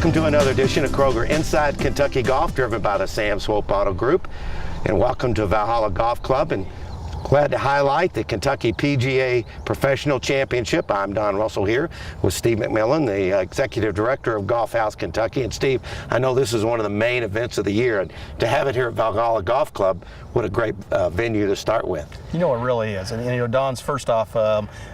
Welcome to another edition of Kroger Inside Kentucky Golf, driven by the Sam Swope Auto Group. And welcome to Valhalla Golf Club. And glad to highlight the Kentucky PGA Professional Championship. I'm Don Russell here with Steve McMillan, the Executive Director of Golf House Kentucky. And Steve, I know this is one of the main events of the year, and to have it here at Valhalla Golf Club, what a great venue to start with. You know, it really is. And you know, Don's, first off,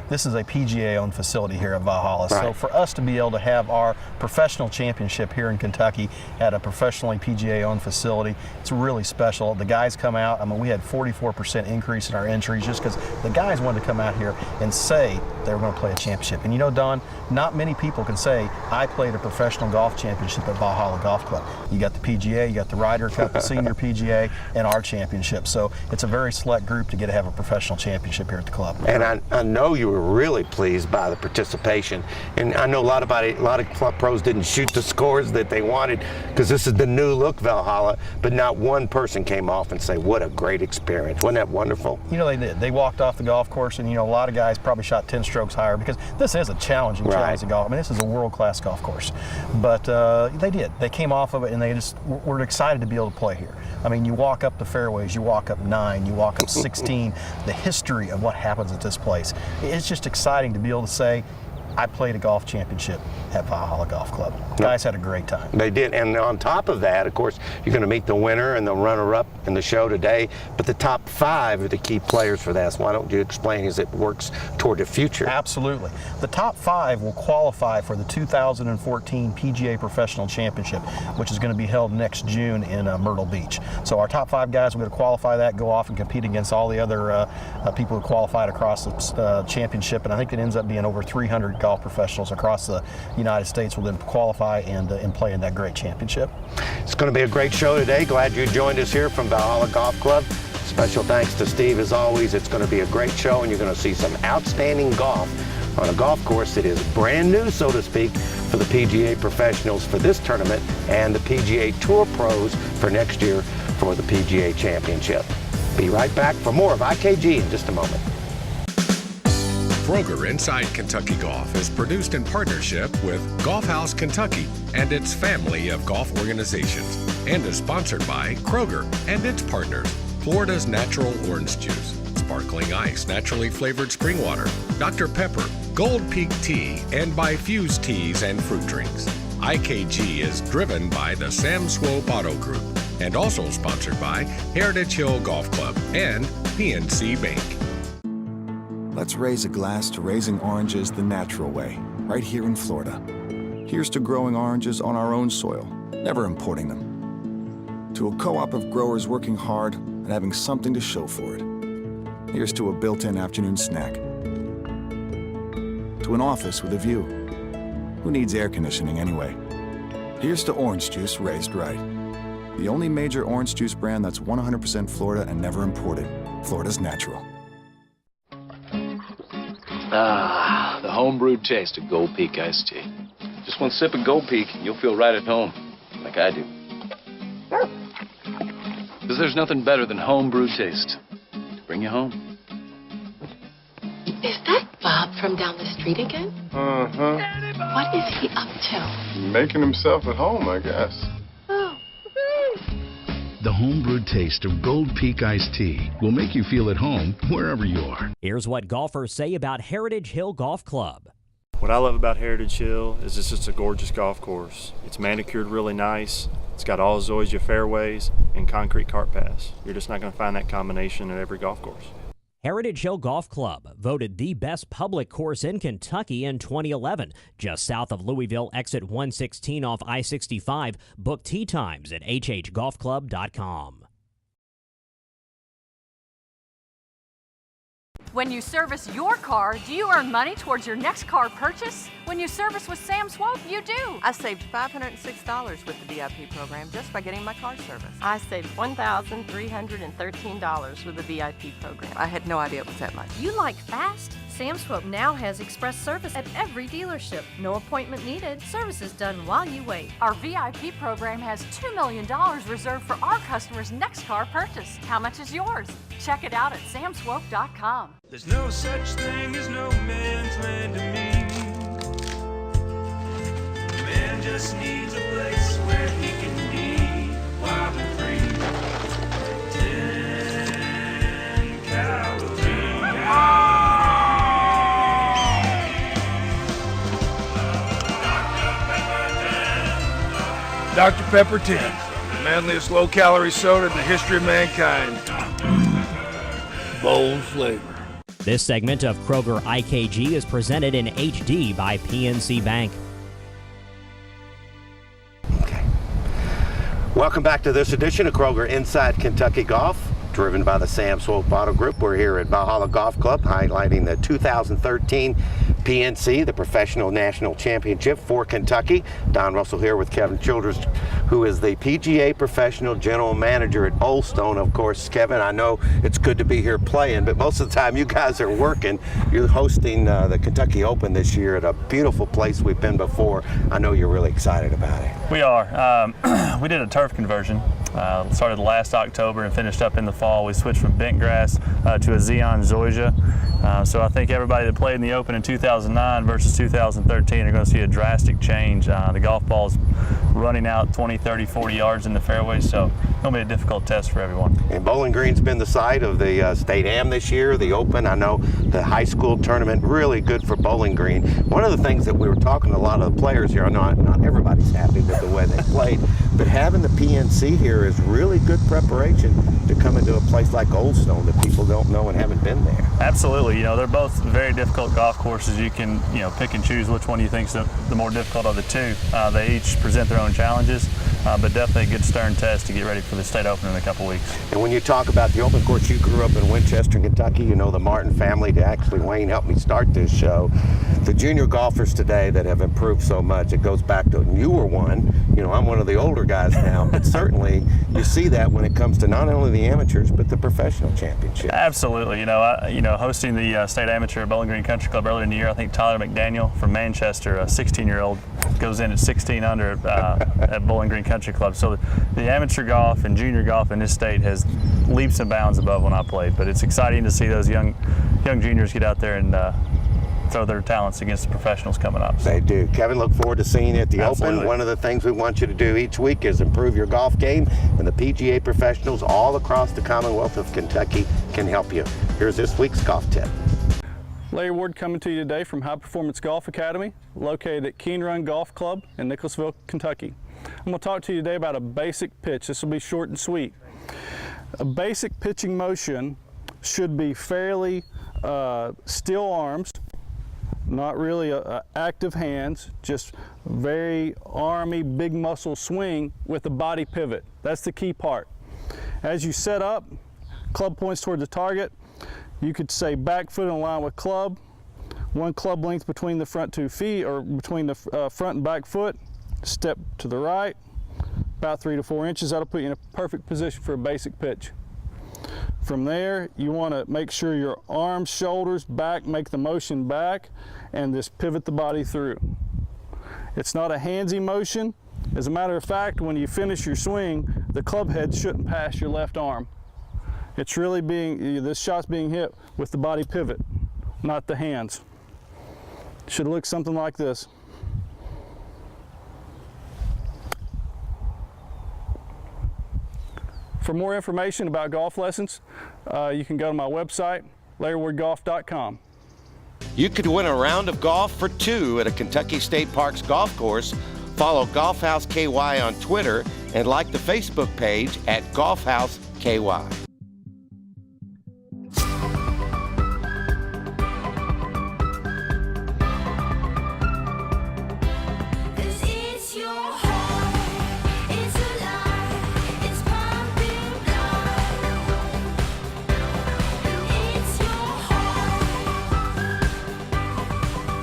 this is a PGA-owned facility here at Valhalla. Right. So for us to be able to have our professional championship here in Kentucky at a professionally PGA-owned facility, it's really special. The guys come out, I mean, we had 44% increase in our entries just because the guys wanted to come out here and say they were going to play a championship. And you know, Don, not many people can say, I played a professional golf championship at Valhalla Golf Club. You got the PGA, you got the Ryder Cup, the Senior PGA, and our championship. So it's a very select group to get to have a professional championship here at the club. And I know you were really pleased by the participation. And I know a lot of club pros didn't shoot the scores that they wanted because this is the new look Valhalla, but not one person came off and say, what a great experience. Wasn't that wonderful? You know, they did. They walked off the golf course, and you know, a lot of guys probably shot 10 strokes higher because this is a challenging golf. I mean, this is a world-class golf course. But they did. They came off of it, and they just were excited to be able to play here. I mean, you walk up the fairways, you walk up 9, you walk up 16, the history of what happens at this place. It's just exciting to be able to say, I played a golf championship at Valhalla Golf Club. Guys had a great time. They did, and on top of that, of course, you're going to meet the winner and the runner-up in the show today, but the top 5 are the key players for that. So why don't you explain as it works toward the future? Absolutely. The top 5 will qualify for the 2014 PGA Professional Championship, which is going to be held next June in Myrtle Beach. So our top 5 guys are going to qualify that, go off and compete against all the other people who qualified across the championship, and I think it ends up being over 300 golf professionals across the United States will then qualify and play in that great championship. It's going to be a great show today. Glad you joined us here from Valhalla Golf Club. Special thanks to Steve as always. It's going to be a great show, and you're going to see some outstanding golf on a golf course that is brand new, so to speak, for the PGA professionals for this tournament and the PGA Tour pros for next year for the PGA Championship. Be right back for more of IKG in just a moment. Kroger Inside Kentucky Golf is produced in partnership with Golf House Kentucky and its family of golf organizations, and is sponsored by Kroger and its partners, Florida's Natural Orange Juice, Sparkling Ice Naturally Flavored Spring Water, Dr. Pepper, Gold Peak Tea, and by Fuse Teas and Fruit Drinks. IKG is driven by the Sam Swope Auto Group and also sponsored by Heritage Hill Golf Club and PNC Bank. Let's raise a glass to raising oranges the natural way, right here in Florida. Here's to growing oranges on our own soil, never importing them. To a co-op of growers working hard and having something to show for it. Here's to a built-in afternoon snack. To an office with a view. Who needs air conditioning anyway? Here's to orange juice raised right. The only major orange juice brand that's 100% Florida and never imported. Florida's natural. Ah, the home-brewed taste of Gold Peak iced tea. Just one sip of Gold Peak, and you'll feel right at home, like I do. Because there's nothing better than home-brewed taste to bring you home. Is that Bob from down the street again? Uh-huh. What is he up to? Making himself at home, I guess. Oh. The home-brewed taste of Gold Peak iced tea will make you feel at home wherever you are. Here's what golfers say about Heritage Hill Golf Club. What I love about Heritage Hill is it's just a gorgeous golf course. It's manicured really nice. It's got all Zoysia fairways and concrete cart paths. You're just not going to find that combination at every golf course. Heritage Hill Golf Club, voted the best public course in Kentucky in 2011. Just south of Louisville, exit 116 off I-65. Book tee times at hhgolfclub.com. When you service your car, do you earn money towards your next car purchase? When you service with Sam Swope, you do. I saved $506 with the VIP program just by getting my car serviced. I saved $1,313 with the VIP program. I had no idea it was that much. You like fast? Sam Swope now has express service at every dealership. No appointment needed. Service is done while you wait. Our VIP program has $2 million reserved for our customers' next car purchase. How much is yours? Check it out at samswope.com. There's no such thing as no man's land to me. Man man just needs a place where he can be wild and free. 10 Dr. Pepper 10, the manliest low-calorie soda in the history of mankind. Bold flavor. This segment of Kroger IKG is presented in HD by PNC Bank. Welcome back to this edition of Kroger Inside Kentucky Golf, driven by the Sam Swope Auto Group. We're here at Valhalla Golf Club highlighting the 2013 PNC, the Professional National Championship for Kentucky. Don Russell here with Kevin Childress, who is the PGA Professional General Manager at Old Stone. Of course, Kevin, I know it's good to be here playing, but most of the time you guys are working. You're hosting the Kentucky Open this year at a beautiful place we've been before. I know you're really excited about it. We are. We did a turf conversion. Started last October and finished up in the fall. We switched from bent grass to a Xeon Zoysia. So I think everybody that played in the Open in 2009 versus 2013 are going to see a drastic change. The golf ball's running out 20, 30, 40 yards in the fairway, so it's going to be a difficult test for everyone. And Bowling Green's been the site of the State Am this year, the Open. I know the high school tournament, really good for Bowling Green. One of the things that we were talking to a lot of the players here, I know not everybody's happy with the way they played, but having the PNC here is really good preparation to come into a place like Old Stone that people don't know and haven't been there. Absolutely. You know, they're both very difficult golf courses. You can, pick and choose which one you think is the more difficult of the two. They each present their own challenges, but definitely a good stern test to get ready for the State Open in a couple weeks. And when you talk about the Open course, you grew up in Winchester, Kentucky. You know the Martin family. Actually, Wayne helped me start this show. The junior golfers today that have improved so much, it goes back to, you were one. I'm one of the older guys now, but certainly you see that when it comes to not only the amateurs, but the professional championship. Absolutely. Hosting the State Amateur at Bowling Green Country Club earlier in the year, I think Tyler McDaniel from Manchester, a 16-year-old, goes in at 16 under at Bowling Green Country Club. So the amateur golf and junior golf in this state has leaps and bounds above when I played. But it's exciting to see those young juniors get out there and throw their talents against the professionals coming up. They do. Kevin, look forward to seeing you at the Absolutely. Open. One of the things we want you to do each week is improve your golf game, and the PGA professionals all across the Commonwealth of Kentucky can help you. Here's this week's golf tip. Larry Ward coming to you today from High Performance Golf Academy, located at Keene Run Golf Club in Nicholasville, Kentucky. I'm going to talk to you today about a basic pitch. This will be short and sweet. A basic pitching motion should be fairly still arms, not really active hands, just very army, big muscle swing with a body pivot. That's the key part. As you set up, club points toward the target. You could say back foot in line with club, one club length between the front 2 feet or between the front and back foot, step to the right, about 3 to 4 inches. That'll put you in a perfect position for a basic pitch. From there, you want to make sure your arms, shoulders, back, make the motion back, and just pivot the body through. It's not a handsy motion. As a matter of fact, when you finish your swing, the club head shouldn't pass your left arm. It's really this shot's being hit with the body pivot, not the hands. It should look something like this. For more information about golf lessons, you can go to my website, LarryWardGolf.com. You could win a round of golf for two at a Kentucky State Parks golf course. Follow Golf House KY on Twitter and like the Facebook page at Golf House KY.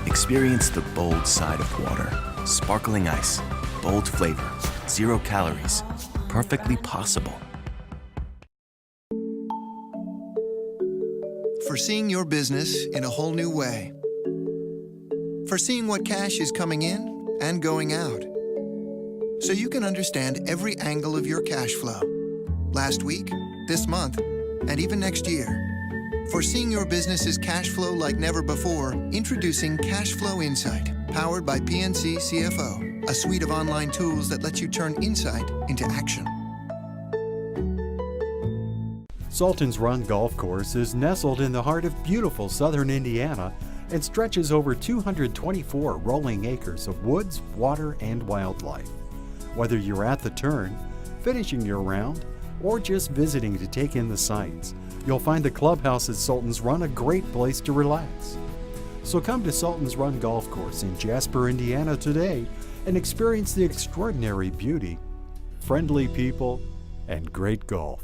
Experience the bold side of water. Sparkling ice, bold flavor, 0 calories, perfectly possible. Foreseeing your business in a whole new way. Foreseeing what cash is coming in and going out. So you can understand every angle of your cash flow. Last week, this month, and even next year. Foreseeing your business's cash flow like never before, introducing Cash Flow Insight, Powered by PNC CFO, a suite of online tools that lets you turn insight into action. Sultan's Run Golf Course is nestled in the heart of beautiful southern Indiana and stretches over 224 rolling acres of woods, water, and wildlife. Whether you're at the turn, finishing your round, or just visiting to take in the sights, you'll find the clubhouse at Sultan's Run a great place to relax. So come to Sultan's Run Golf Course in Jasper, Indiana today and experience the extraordinary beauty, friendly people, and great golf.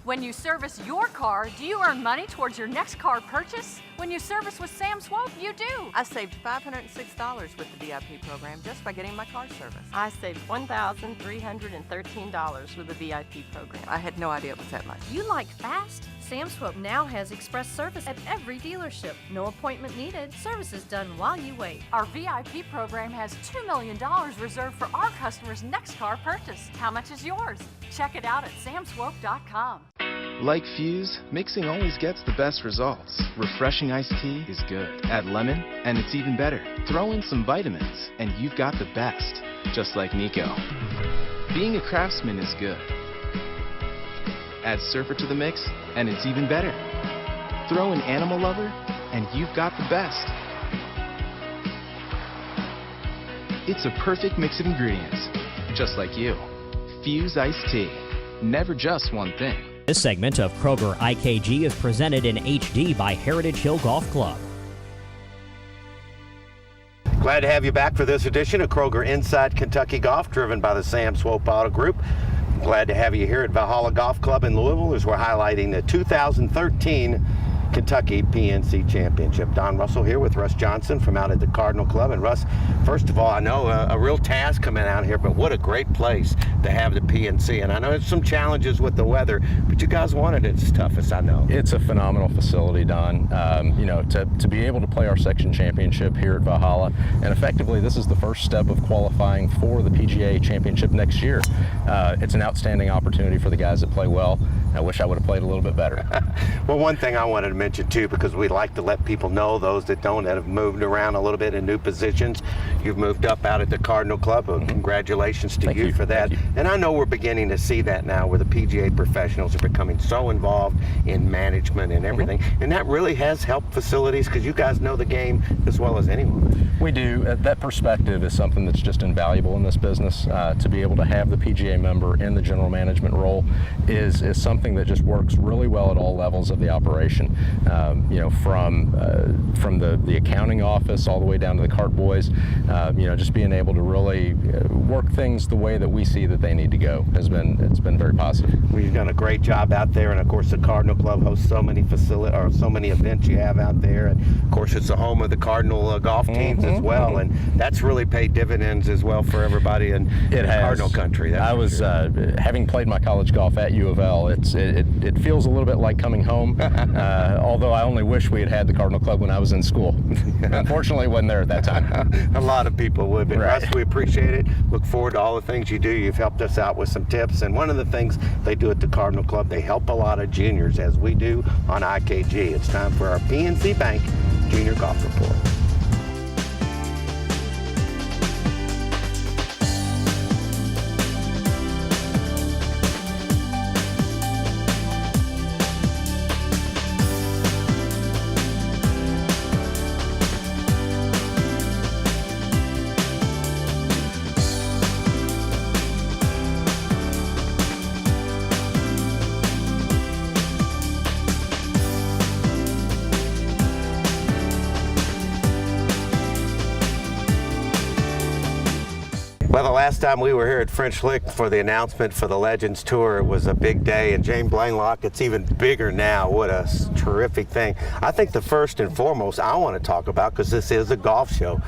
When you service your car, do you earn money towards your next car purchase? When you service with Sam Swope, you do. I saved $506 with the VIP program just by getting my car serviced. I saved $1,313 with the VIP program. I had no idea it was that much. You like fast? Sam Swope now has express service at every dealership. No appointment needed. Service is done while you wait. Our VIP program has $2 million reserved for our customers' next car purchase. How much is yours? Check it out at samswope.com. Like Fuse, mixing always gets the best results. Refreshing iced tea is good. Add lemon, and it's even better. Throw in some vitamins, and you've got the best. Just like Nico. Being a craftsman is good. Add surfer to the mix, and it's even better. Throw in animal lover, and you've got the best. It's a perfect mix of ingredients, just like you. Fuse iced tea. Never just one thing. This segment of Kroger IKG is presented in HD by Heritage Hill Golf Club. Glad to have you back for this edition of Kroger Inside Kentucky Golf, driven by the Sam Swope Auto Group. Glad to have you here at Valhalla Golf Club in Louisville as we're highlighting the 2013 Kentucky PNC Championship. Don Russell here with Russ Johnson from out at the Cardinal Club. And Russ, first of all, I know a real task coming out here, but what a great place to have the PNC. And I know there's some challenges with the weather, but you guys wanted it as tough as I know. It's a phenomenal facility, Don. You know, to be able to play our section championship here at Valhalla, and effectively this is the first step of qualifying for the PGA Championship next year. It's an outstanding opportunity for the guys that play well. I wish I would have played a little bit better. Well, one thing I wanted to mention too, because we like to let people know, those that don't, that have moved around a little bit in new positions. You've moved up out at the Cardinal Club. Congratulations to you for that. And I know we're beginning to see that now, where the PGA professionals are becoming so involved in management and everything. And that really has helped facilities, because you guys know the game as well as anyone. We do. That perspective is something that's just invaluable in this business. To be able to have the PGA member in the general management role is something that just works really well at all levels of the operation. You know, from the accounting office all the way down to the cart boys. You know, just being able to really work things the way that we see that they need to go it's been very positive. We've done a great job out there, and of course the Cardinal Club hosts so many so many events you have out there, and of course it's the home of the Cardinal golf teams as well, and that's really paid dividends as well for everybody in Cardinal country. I was having played my college golf at U of L. It feels a little bit like coming home, although I only wish we had the Cardinal Club when I was in school. Unfortunately, wasn't there at that time. A lot of people would, but Russ, we appreciate it. Look forward to all the things you do. You've helped us out with some tips, and one of the things they do at the Cardinal Club, they help a lot of juniors, as we do on IKG. It's time for our PNC Bank Junior Golf Report. Well, the last time we were here at French Lick for the announcement for the Legends Tour, it was a big day, and James Blainlock, it's even bigger now. What a terrific thing. I think the first and foremost I want to talk about, because this is a golf show,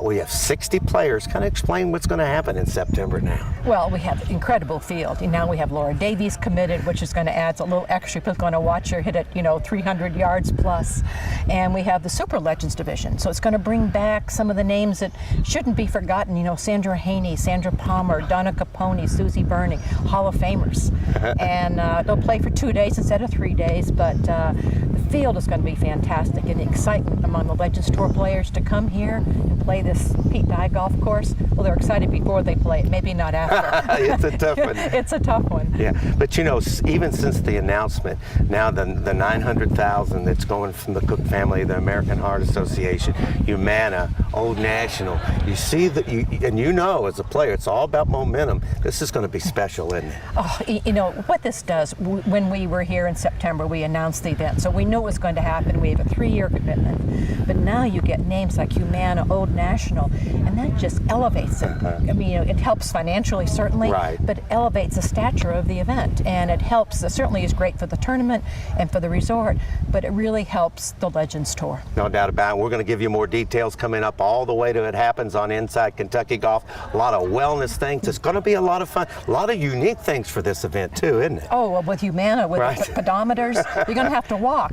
we have 60 players. Kind of explain what's going to happen in September now. Well, we have an incredible field. And now we have Laura Davies committed, which is going to add a little extra. People going to watch her hit it, 300 yards plus. And we have the Super Legends division. So it's going to bring back some of the names that shouldn't be forgotten. Sandra Haney, Sandra Palmer, Donna Capone, Susie Burney, Hall of Famers. And they'll play for 2 days instead of 3 days. But the field is going to be fantastic, and the excitement among the Legends Tour players to come here and play this Pete Dye golf course. Well, they're excited before they play it, maybe not after. It's a tough one. It's a tough one. Yeah, but you know, even since the announcement, now the 900,000 that's going from the Cook family, the American Heart Association, Humana, Old National, you see that, and you know as a player, it's all about momentum. This is going to be special, isn't it? Oh, you know, what this does, when we were here in September, we announced the event, so we knew it was going to happen. We have a 3-year commitment. But now you get names like Humana, Old National, and that just elevates it. I mean, you know, it helps financially, certainly, but it elevates the stature of the event. And it helps, it certainly is great for the tournament and for the resort, but it really helps the Legends Tour. No doubt about it. We're going to give you more details coming up all the way to it happens on Inside Kentucky Golf. A lot of wellness things. It's going to be a lot of fun. A lot of unique things for this event too, isn't it? Oh, well, with Humana, with the pedometers, you're going to have to walk.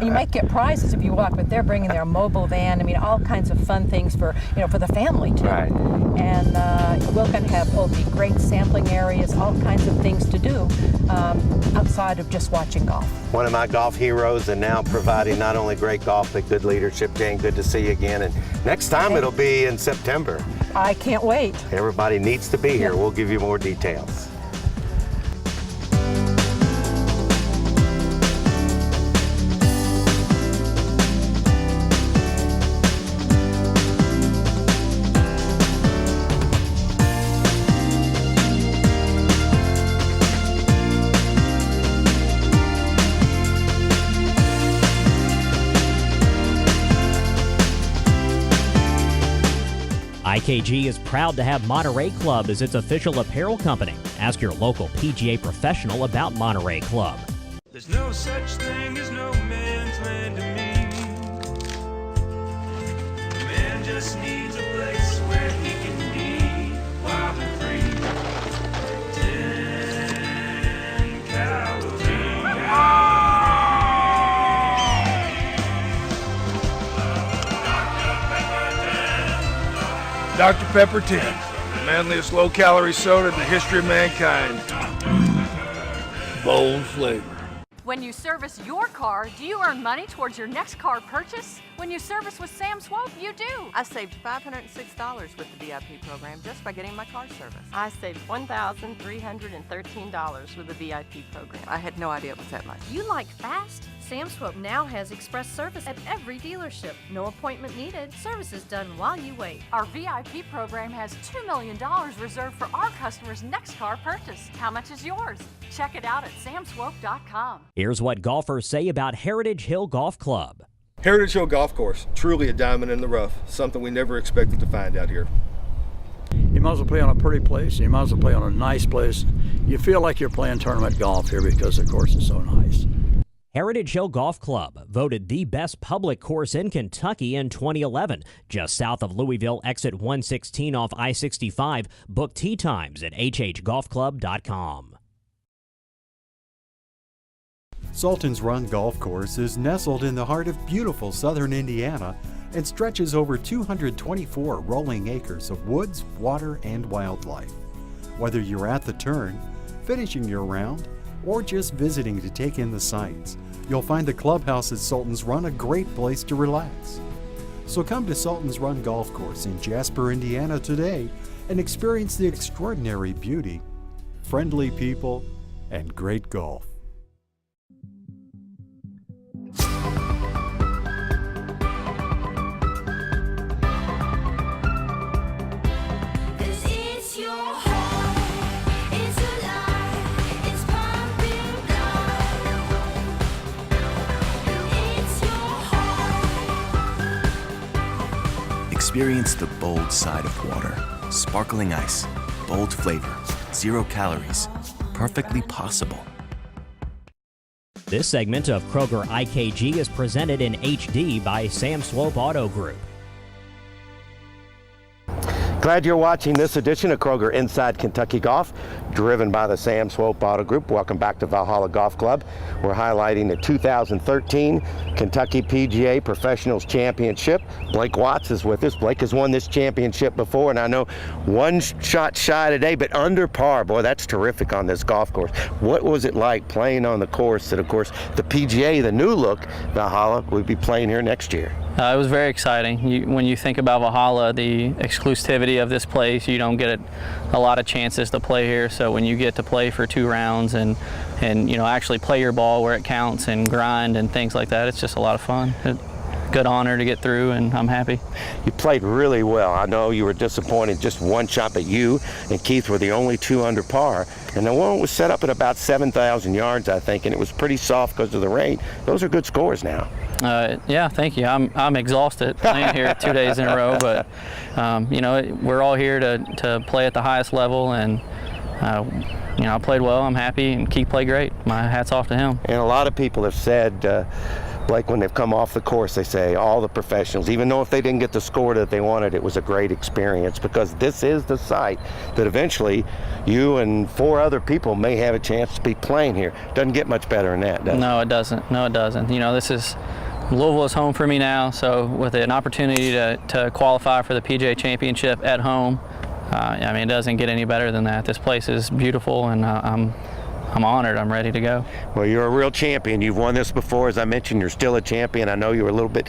You might get prizes if you walk, but they're bringing their mobile van. I mean, all kinds of fun things for, you know, for the family too. And we're going to have great sampling areas, all kinds of things to do outside of just watching golf. One of my golf heroes, and now providing not only great golf but good leadership. Jane, good to see you again. And next time it'll be in September. I can't wait. Everybody needs to be here. We'll give you more details. IKG is proud to have Monterey Club as its official apparel company. Ask your local PGA professional about Monterey Club. There's no such thing as no man's land to me. A man just needs a place where he can be wild and free. 10 calories. Dr. Pepper 10, the manliest low-calorie soda in the history of mankind. Bold flavor. When you service your car, do you earn money towards your next car purchase? When you service with Sam Swope, you do. I saved $506 with the VIP program just by getting my car serviced. I saved $1,313 with the VIP program. I had no idea it was that much. You like fast? Sam Swope now has express service at every dealership. No appointment needed. Service is done while you wait. Our VIP program has $2 million reserved for our customers' next car purchase. How much is yours? Check it out at samswope.com. Here's what golfers say about Heritage Hill Golf Club. Heritage Hill Golf Course, truly a diamond in the rough, something we never expected to find out here. You might as well play on a pretty place, you might as well play on a nice place. You feel like you're playing tournament golf here because the course is so nice. Heritage Hill Golf Club, voted the best public course in Kentucky in 2011. Just south of Louisville, exit 116 off I-65. Book tee times at hhgolfclub.com. Sultan's Run Golf Course is nestled in the heart of beautiful southern Indiana and stretches over 224 rolling acres of woods, water, and wildlife. Whether you're at the turn, finishing your round, or just visiting to take in the sights, you'll find the clubhouse at Sultan's Run a great place to relax. So come to Sultan's Run Golf Course in Jasper, Indiana today and experience the extraordinary beauty, friendly people, and great golf. Experience the bold side of water. Sparkling ice, bold flavor, 0 calories, perfectly possible. This segment of Kroger IKG is presented in HD by Sam Swope Auto Group. Glad you're watching this edition of Kroger Inside Kentucky Golf, driven by the Sam Swope Auto Group. Welcome back to Valhalla Golf Club. We're highlighting the 2013 Kentucky PGA Professionals Championship. Blake Watts is with us. Blake has won this championship before, and I know one shot shy today, but under par. Boy, that's terrific on this golf course. What was it like playing on the course that, of course, the PGA, the new look Valhalla, will be playing here next year? It was very exciting. When you think about Valhalla, the exclusivity of this place, you don't get a lot of chances to play here. So when you get to play for 2 rounds and you know, actually play your ball where it counts and grind and things like that, it's just a lot of fun. Good honor to get through, and I'm happy. You played really well. I know you were disappointed, just one shot, but you and Keith were the only 2 under par. And the one was set up at about 7,000 yards, I think, and it was pretty soft because of the rain. Those are good scores now. Yeah, thank you. I'm exhausted playing here 2 days in a row, but you know, we're all here to play at the highest level, and you know, I played well. I'm happy, and Keith played great. My hat's off to him. And a lot of people have said, like when they've come off the course, they say all the professionals, even though if they didn't get the score that they wanted, it was a great experience, because this is the site that eventually you and 4 other people may have a chance to be playing here. Doesn't get much better than that, does it? No, it doesn't. No, it doesn't. You know, Louisville is home for me now, so with an opportunity to qualify for the PGA Championship at home, I mean, it doesn't get any better than that. This place is beautiful, and I'm honored. I'm ready to go. Well, you're a real champion. You've won this before. As I mentioned, you're still a champion. I know you were a little bit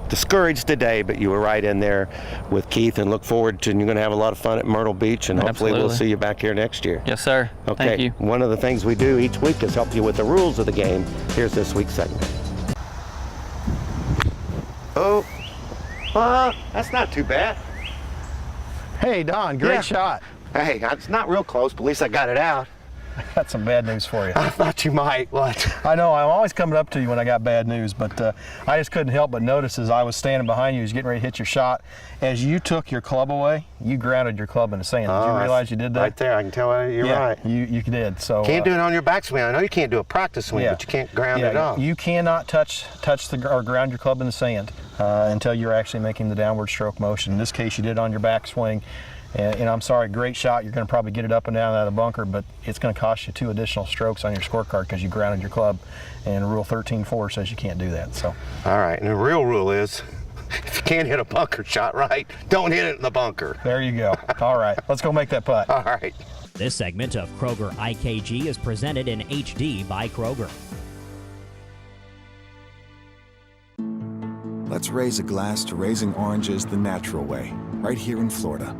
discouraged today, but you were right in there with Keith, and look forward to, and you're going to have a lot of fun at Myrtle Beach, and hopefully we'll see you back here next year. Yes, sir. Okay. Thank you. One of the things we do each week is help you with the rules of the game. Here's this week's segment. Oh, that's not too bad. Hey, Don, great shot. Hey, it's not real close, but at least I got it out. I got some bad news for you. I thought you might. What? I know, I'm always coming up to you when I got bad news, but I just couldn't help but notice as I was standing behind you, as getting ready to hit your shot, as you took your club away, you grounded your club in the sand. Did you realize you did that? Right there, I can tell you're right. You did. So can't do it on your backswing. I know you can't do a practice swing, but you can't ground it off. You cannot touch or ground your club in the sand until you're actually making the downward stroke motion. In this case, you did it on your backswing. And I'm sorry, great shot. You're going to probably get it up and down out of the bunker, but it's going to cost you 2 additional strokes on your scorecard because you grounded your club. And Rule 13.4 says you can't do that. So. All right, and the real rule is, if you can't hit a bunker shot right, don't hit it in the bunker. There you go. All right, let's go make that putt. All right. This segment of Kroger IKG is presented in HD by Kroger. Let's raise a glass to raising oranges the natural way, right here in Florida.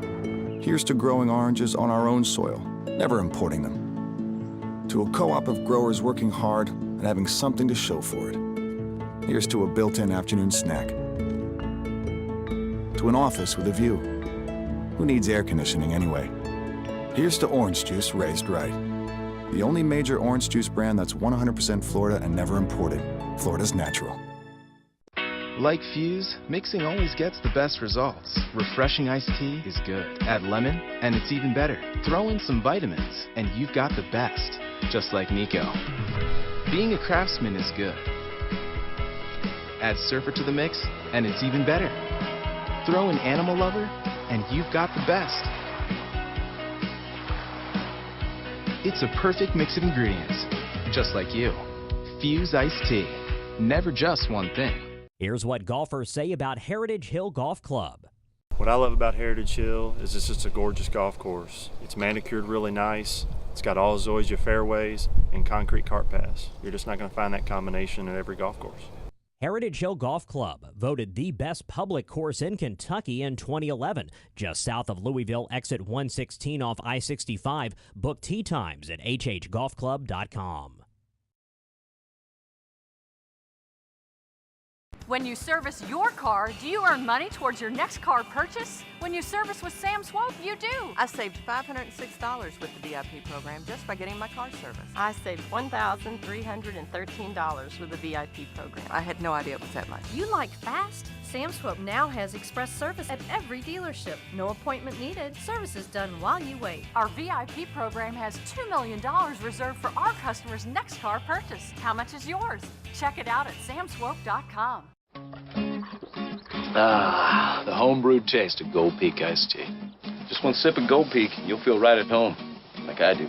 Here's to growing oranges on our own soil, never importing them. To a co-op of growers working hard and having something to show for it. Here's to a built-in afternoon snack. To an office with a view. Who needs air conditioning anyway? Here's to orange juice raised right. The only major orange juice brand that's 100% Florida and never imported. Florida's natural. Like Fuse, mixing always gets the best results. Refreshing iced tea is good. Add lemon, and it's even better. Throw in some vitamins, and you've got the best. Just like Nico. Being a craftsman is good. Add surfer to the mix, and it's even better. Throw in animal lover, and you've got the best. It's a perfect mix of ingredients. Just like you. Fuse iced tea. Never just one thing. Here's what golfers say about Heritage Hill Golf Club. What I love about Heritage Hill is it's just a gorgeous golf course. It's manicured really nice. It's got all Zoysia fairways and concrete cart paths. You're just not going to find that combination at every golf course. Heritage Hill Golf Club, voted the best public course in Kentucky in 2011. Just south of Louisville, exit 116 off I-65. Book tee times at hhgolfclub.com. When you service your car, do you earn money towards your next car purchase? When you service with Sam Swope, you do. I saved $506 with the VIP program just by getting my car serviced. I saved $1,313 with the VIP program. I had no idea it was that much. You like fast? Sam Swope now has express service at every dealership. No appointment needed. Service is done while you wait. Our VIP program has $2 million reserved for our customers' next car purchase. How much is yours? Check it out at samswope.com. Ah, the homebrewed taste of Gold Peak iced tea. Just one sip of Gold Peak, you'll feel right at home, like I do.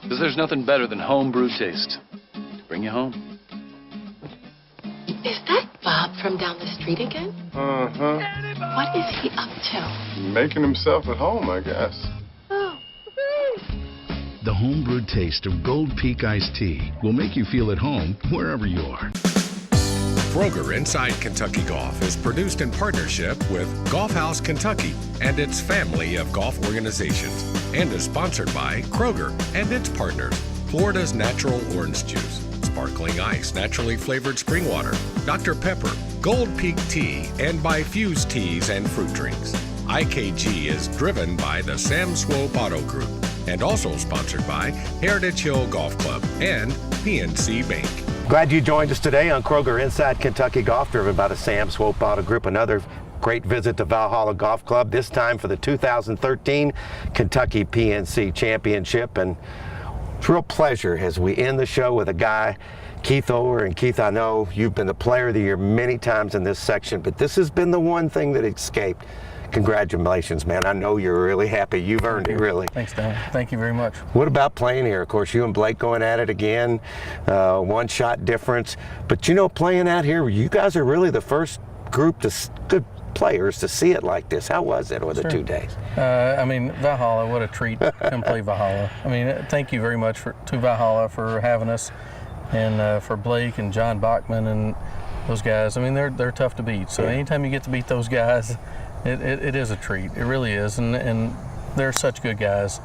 Because there's nothing better than homebrewed taste to bring you home. Is that Bob from down the street again? Uh-huh. What is he up to? Making himself at home, I guess. The homebrewed taste of Gold Peak iced tea will make you feel at home wherever you are. Kroger Inside Kentucky Golf is produced in partnership with Golf House Kentucky and its family of golf organizations, and is sponsored by Kroger and its partners, Florida's Natural Orange Juice, Sparkling Ice Naturally Flavored Spring Water, Dr. Pepper, Gold Peak Tea, and by Fuse Teas and Fruit Drinks. IKG is driven by the Sam Swope Auto Group and also sponsored by Heritage Hill Golf Club and PNC Bank. Glad you joined us today on Kroger Inside Kentucky Golf, driven by the Sam Swope Auto Group. Another great visit to Valhalla Golf Club, this time for the 2013 Kentucky PNC Championship. And it's a real pleasure as we end the show with a guy, Keith Oler. And Keith, I know you've been the player of the year many times in this section, but this has been the one thing that escaped. Congratulations, man. I know you're really happy. You've earned it, really. Thanks, Dan. Thank you very much. What about playing here? Of course, you and Blake going at it again, one shot difference. But you know, playing out here, you guys are really the first group good players to see it like this. How was it over the 2 days? I mean, Valhalla, what a treat to come play Valhalla. I mean, thank you very much to Valhalla for having us, and for Blake and John Bachman and those guys. I mean, they're tough to beat. So anytime you get to beat those guys, it is a treat. It really is, and they're such good guys.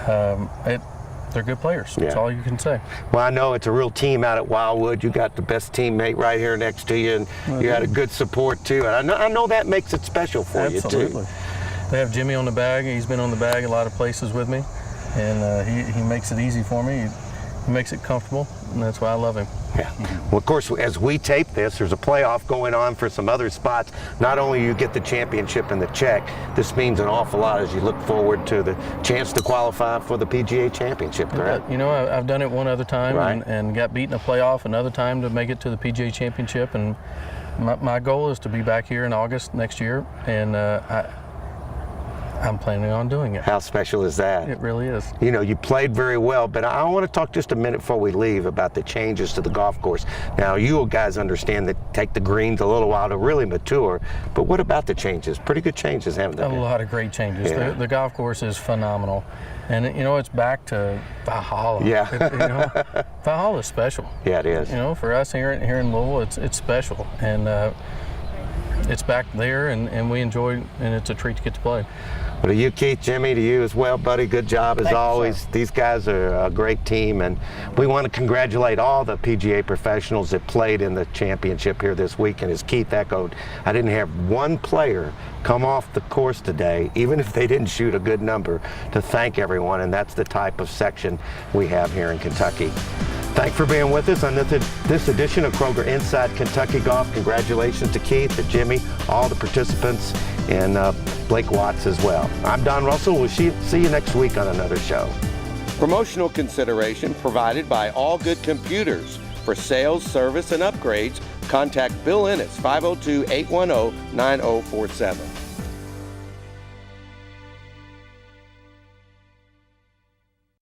They're good players. That's all you can say. Well, I know it's a real team out at Wildwood. You got the best teammate right here next to you, and you had a good support too. And I know that makes it special for you too. Absolutely. They have Jimmy on the bag. He's been on the bag a lot of places with me, and he makes it easy for me. He makes it comfortable, and that's why I love him. Yeah. Well, of course, as we tape this, there's a playoff going on for some other spots. Not only you get the championship and the check, this means an awful lot as you look forward to the chance to qualify for the PGA Championship, correct? You know, I've done it one other time, and got beat in a playoff another time to make it to the PGA Championship, and my goal is to be back here in August next year, and I'm planning on doing it. How special is that? It really is. You know, you played very well, but I want to talk just a minute before we leave about the changes to the golf course. Now, you guys understand that take the greens a little while to really mature, but what about the changes? Pretty good changes, haven't they? A lot of great changes. Yeah. The golf course is phenomenal. And, you know, it's back to Valhalla. Yeah. You know, Valhalla is special. Yeah, it is. You know, for us here in Louisville, it's special. And it's back there, and we enjoy, and it's a treat to get to play. Well, to you, Keith, Jimmy, to you as well, buddy. Good job as always. These guys are a great team, and we want to congratulate all the PGA professionals that played in the championship here this week. And as Keith echoed, I didn't have one player come off the course today, even if they didn't shoot a good number, to thank everyone, and that's the type of section we have here in Kentucky. Thanks for being with us on this edition of Kroger Inside Kentucky Golf. Congratulations to Keith, to Jimmy, all the participants, and Blake Watts as well. I'm Don Russell. We'll see you next week on another show. Promotional consideration provided by All Good Computers. For sales, service, and upgrades, contact Bill Ennis, 502-810-9047.